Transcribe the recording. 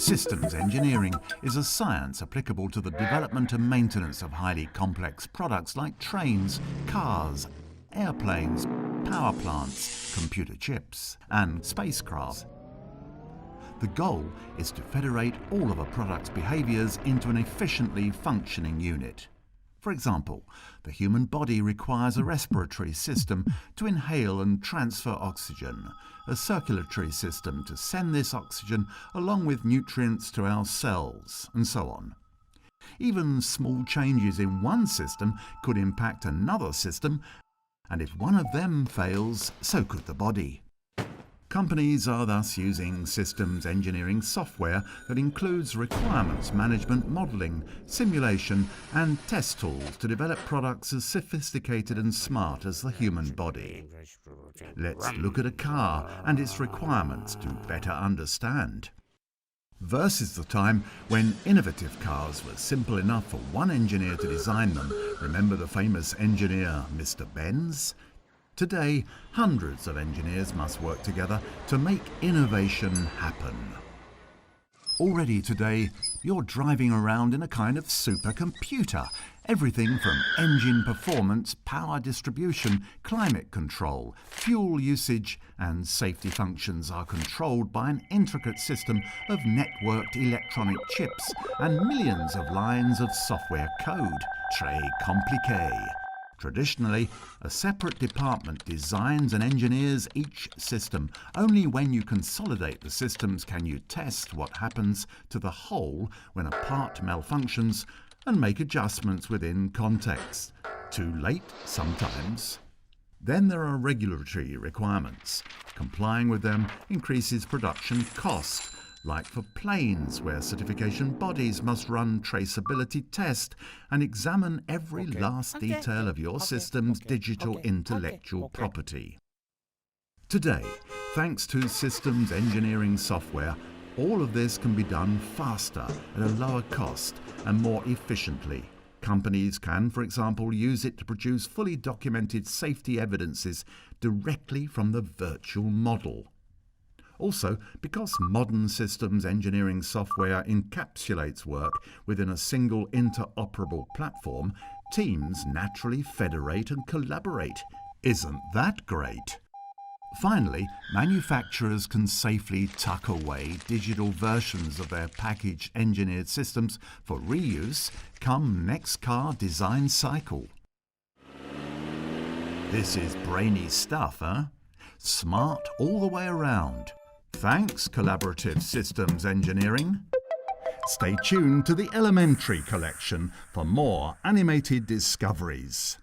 Systems engineering is a science applicable to the development and maintenance of highly complex products like trains, cars, airplanes, power plants, computer chips, and spacecraft. The goal is to federate all of a product's behaviours into an efficiently functioning unit. For example, the human body requires a respiratory system to inhale and transfer oxygen, a circulatory system to send this oxygen along with nutrients to our cells, and so on. Even small changes in one system could impact another system, and if one of them fails, so could the body. Companies are thus using systems engineering software that includes requirements management modelling, simulation and test tools to develop products as sophisticated and smart as the human body. Let's look at a car and its requirements to better understand. Versus the time when innovative cars were simple enough for one engineer to design them. Remember the famous engineer Mr. Benz? Today, hundreds of engineers must work together to make innovation happen. Already today, you're driving around in a kind of supercomputer. Everything from engine performance, power distribution, climate control, fuel usage and safety functions are controlled by an intricate system of networked electronic chips and millions of lines of software code. Très compliqué. Traditionally, a separate department designs and engineers each system. Only when you consolidate the systems can you test what happens to the whole when a part malfunctions and make adjustments within context. Too late sometimes. Then there are regulatory requirements. Complying with them increases production cost, like for planes, where certification bodies must run traceability tests and examine every last detail of your system's digital intellectual property. Today, thanks to systems engineering software, all of this can be done faster, at a lower cost and more efficiently. Companies can, for example, use it to produce fully documented safety evidences directly from the virtual model. Also, because modern systems engineering software encapsulates work within a single interoperable platform, teams naturally federate and collaborate. Isn't that great? Finally, manufacturers can safely tuck away digital versions of their packaged engineered systems for reuse come next car design cycle. This is brainy stuff, huh? Smart all the way around. Thanks, Collaborative Systems Engineering. Stay tuned to the Elementary collection for more animated discoveries.